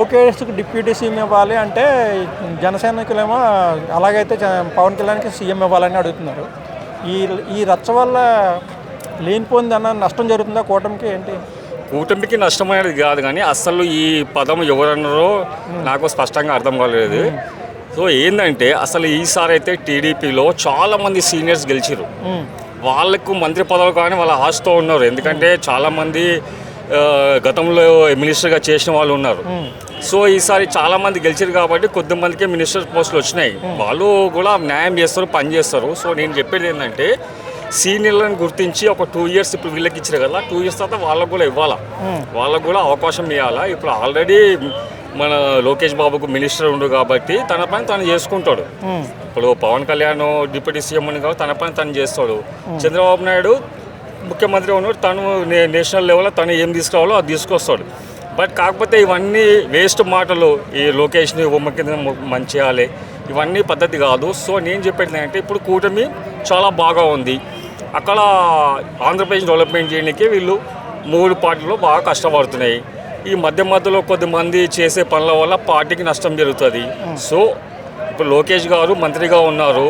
లోకేష్కి deputy CM ఇవ్వాలి అంటే జనసైనికులేమో అలాగైతే పవన్ కళ్యాణ్కి సీఎం ఇవ్వాలని అడుగుతున్నారు. ఈ ఈ రచ్చ వల్ల లేనిపోయిందన్న నష్టం జరుగుతుందా కూటమికి? ఏంటి కూటమికి నష్టమైనది కాదు, కానీ అసలు ఈ పదం ఎవరన్నారో నాకు స్పష్టంగా అర్థం కాలేదు. సో ఏంటంటే అసలు ఈసారి అయితే టీడీపీలో చాలామంది సీనియర్స్ గెలిచారు. వాళ్ళకు మంత్రి పదవులు కానీ వాళ్ళ ఆశతో ఉన్నారు. ఎందుకంటే చాలామంది గతంలో మినిస్టర్గా చేసిన వాళ్ళు ఉన్నారు. సో ఈసారి చాలామంది గెలిచారు కాబట్టి కొద్దిమందికే మినిస్టర్ పోస్టులు వచ్చినాయి. వాళ్ళు కూడా న్యాయం చేస్తారు, పని చేస్తారు. సో నేను చెప్పేది ఏంటంటే సీనియర్లను గుర్తించి ఒక 2 years ఇప్పుడు వీళ్ళకి ఇచ్చారు కదా, 2 years తర్వాత వాళ్ళకు కూడా ఇవ్వాలా, వాళ్ళకు కూడా అవకాశం ఇవ్వాలా. ఇప్పుడు ఆల్రెడీ మన లోకేష్ బాబుకు మినిస్టర్ ఉండు కాబట్టి తన పని తను చేసుకుంటాడు. ఇప్పుడు పవన్ కళ్యాణ్ డిప్యూటీ సీఎం ఉంది కాబట్టి తన పని తను చేస్తాడు. చంద్రబాబు నాయుడు ముఖ్యమంత్రి ఉన్నాడు, తను నేషనల్ లెవెల్లో తను ఏం తీసుకురావాలో అది తీసుకొస్తాడు. బట్ కాకపోతే ఇవన్నీ వేస్ట్ మాటలు. ఈ లోకేష్ని బొమ్మ కింద మంచి చేయాలి, ఇవన్నీ పద్ధతి కాదు. సో నేను చెప్పేది ఏంటంటే ఇప్పుడు కూటమి చాలా బాగా ఉంది. అక్కడ ఆంధ్రప్రదేశ్ డెవలప్మెంట్ చేయడానికి వీళ్ళు 3 పార్టీలు బాగా కష్టపడుతున్నాయి. ఈ మధ్యలో కొద్దిమంది చేసే పనుల వల్ల పార్టీకి నష్టం జరుగుతుంది. సో ఇప్పుడు లోకేష్ గారు మంత్రిగా ఉన్నారు,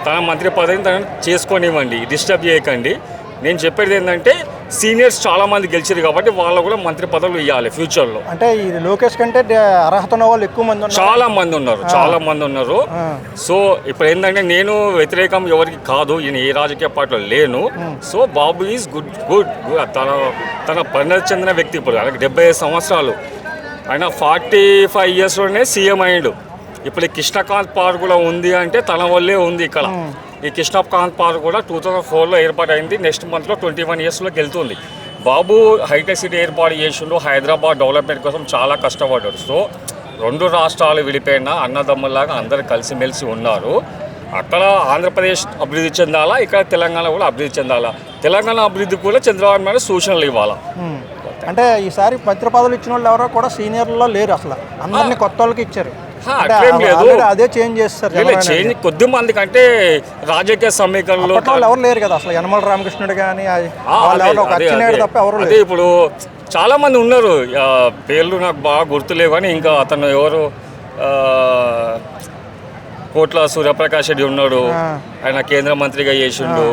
తన మంత్రి పదవిని తను చేసుకొనివ్వండి, డిస్టర్బ్ చేయకండి. నేను చెప్పేది ఏంటంటే సీనియర్స్ చాలామంది గెలిచారు కాబట్టి వాళ్ళు కూడా మంత్రి పదవులు ఇవ్వాలి ఫ్యూచర్లో. అంటే ఈ లోకేష్ కంటే అర్హత ఉన్న వాళ్ళు ఎక్కువ మంది చాలా మంది ఉన్నారు. సో ఇప్పుడు ఏంటంటే నేను వ్యతిరేకం ఎవరికి కాదు, ఈయన ఏ రాజకీయ పార్టీలో లేను. So Babu is good. తన పరిణతి చెందిన వ్యక్తి. ఇప్పుడు ఆయనకు 75 సంవత్సరాలు, ఆయన 45 yearsలోనే సీఎం అయ్యాడు. ఇప్పుడు ఈ కృష్ణకాంత్ పార్క్ కూడా ఉంది అంటే తన వల్లే ఉంది. ఇక్కడ ఈ కృష్ణకాంత్ పార్క్ కూడా 2004లో ఏర్పాటైంది. నెక్స్ట్ మంత్లో 21 yearsలోకి వెళ్తుంది. బాబు హైటెక్ సిటీ ఏర్పాటు చేసిండు, హైదరాబాద్ డెవలప్మెంట్ కోసం చాలా కష్టపడ్డాడు. సో 2 రాష్ట్రాలు విడిపోయినా అన్నదమ్ముల్లాగా అందరు కలిసిమెలిసి ఉన్నారు. అక్కడ ఆంధ్రప్రదేశ్ అభివృద్ధి చెందాలా, ఇక్కడ తెలంగాణ కూడా అభివృద్ధి చెందాలా. తెలంగాణ అభివృద్ధి కూడా చంద్రబాబు నాయుడు సూచనలు ఇవ్వాలా. అంటే ఈసారి మంత్రి పదవులు ఇచ్చిన వాళ్ళు ఎవరో కూడా సీనియర్లో లేరు, అసలు అందరినీ కొత్త వాళ్ళకి ఇచ్చారు. అదే చేంజ్ చేస్తారు. కొద్ది మంది కంటే రాజకీయ సమీకరణలో ఎవరు లేరు కదా అసలు. యనమల రామకృష్ణుడు కానీ తప్ప ఎవరు లేరు. ఇప్పుడు చాలా మంది ఉన్నారు, పేర్లు నాకు బాగా గుర్తులేవు. కానీ ఇంకా అతను ఎవరు, కోట్ల సూర్యప్రకాష్ రెడ్డి ఉన్నాడు, ఆయన కేంద్ర మంత్రిగా చేసిండు.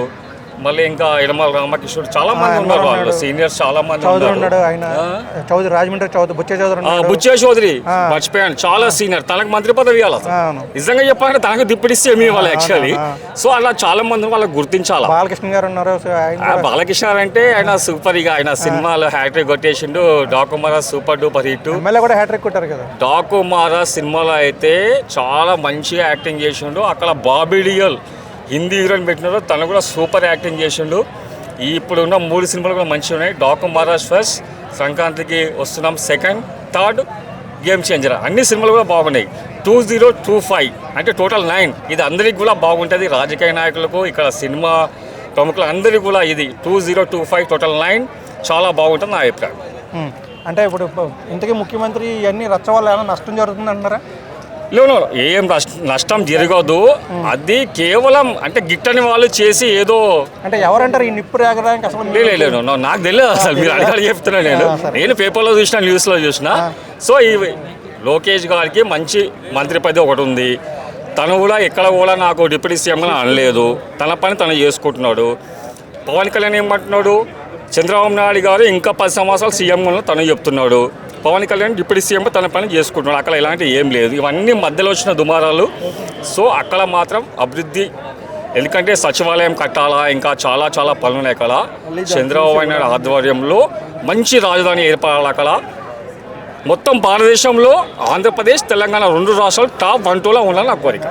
మళ్ళీ ఇంకా యనమల రామకృష్ణుడు, చాలా మంది ఉన్నారు, వాళ్ళు సీనియర్స్ చాలా మంది ఉన్నారు. బుచ్చే చౌదరి మర్చిపోయాను, చాలా సీనియర్. తనకు మంత్రి పదవి ఇవ్వాలి. నిజంగా చెప్పాలంటే తనకు డిప్యూటీ ఏమి ఇవ్వాలి యాక్చువల్లీ. సో అలా చాలా మంది వాళ్ళకి గుర్తించాలి. బాలకృష్ణ గారు ఉన్నారు. బాలకృష్ణ గారు అంటే ఆయన సూపర్. ఇక ఆయన సినిమాలో హ్యాట్రిక్ కొట్టేసిండు. డాకుమారా సూపర్ డూపర్ హిట్. కూడా హ్యాట్రిక్ కొట్టారు కదా. డాకుమారా సినిమాలో అయితే చాలా మంచిగా యాక్టింగ్ చేసిండు. అక్కడ బాబీ డియోల్ హిందీ హీరోని పెట్టినారు, తను కూడా సూపర్ యాక్టింగ్ చేసిండు. ఇప్పుడున్న 3 సినిమాలు కూడా మంచిగా ఉన్నాయి. డాకుమారా ఫస్ట్, సంక్రాంతికి వస్తున్నాం సెకండ్, థర్డ్ గేమ్ చేంజర్. అన్ని సినిమాలు కూడా బాగున్నాయి. 2025 అంటే టోటల్ 9. ఇది అందరికి కూడా బాగుంటుంది, రాజకీయ నాయకులకు, ఇక్కడ సినిమా ప్రముఖులు అందరికీ కూడా. ఇది 2025 టోటల్ 9 చాలా బాగుంటుంది నా అభిప్రాయం. అంటే ఇప్పుడు ఇంతకీ ముఖ్యమంత్రి ఇవన్నీ రచ్చ వల్ల ఏమైనా నష్టం జరుగుతుంది అంటారా? లేదు, ఏం నష్టం జరగదు. అది కేవలం అంటే గిట్టని వాళ్ళు చేసి ఏదో అంటే ఎవరంటారు ఈ నిప్పు రేగడానికి అసలు? లేదు, నాకు తెలియదు అసలు. మీరు అడగాలి చెప్తున్నా. నేను పేపర్లో చూసిన, న్యూస్లో చూసిన. సో ఈ లోకేష్ గారికి మంచి మంత్రి పదవి ఒకటి ఉంది. తను కూడా ఎక్కడ కూడా నాకు డిప్యూటీ సీఎంగా అనలేదు, తన పని తను చేసుకుంటున్నాడు. పవన్ కళ్యాణ్ ఏమంటున్నాడు, చంద్రబాబు నాయుడు గారు ఇంకా 10 సంవత్సరాలు సీఎంగా తను చెప్తున్నాడు. పవన్ కళ్యాణ్ డిప్యూటీ సీఎం తన పని చేసుకుంటున్నాడు. అక్కడ ఇలాంటి ఏం లేదు, ఇవన్నీ మధ్యలో వచ్చిన దుమారాలు. సో అక్కడ మాత్రం అభివృద్ధి, ఎందుకంటే సచివాలయం కట్టాలా, ఇంకా చాలా చాలా పనులు ఉన్నాయి అక్కడ. చంద్రబాబు నాయుడు ఆధ్వర్యంలో మంచి రాజధాని ఏర్పడాలి అక్కడ. మొత్తం భారతదేశంలో ఆంధ్రప్రదేశ్, తెలంగాణ 2 రాష్ట్రాలు టాప్ 1, 2లో ఉండాలని నా కోరిక.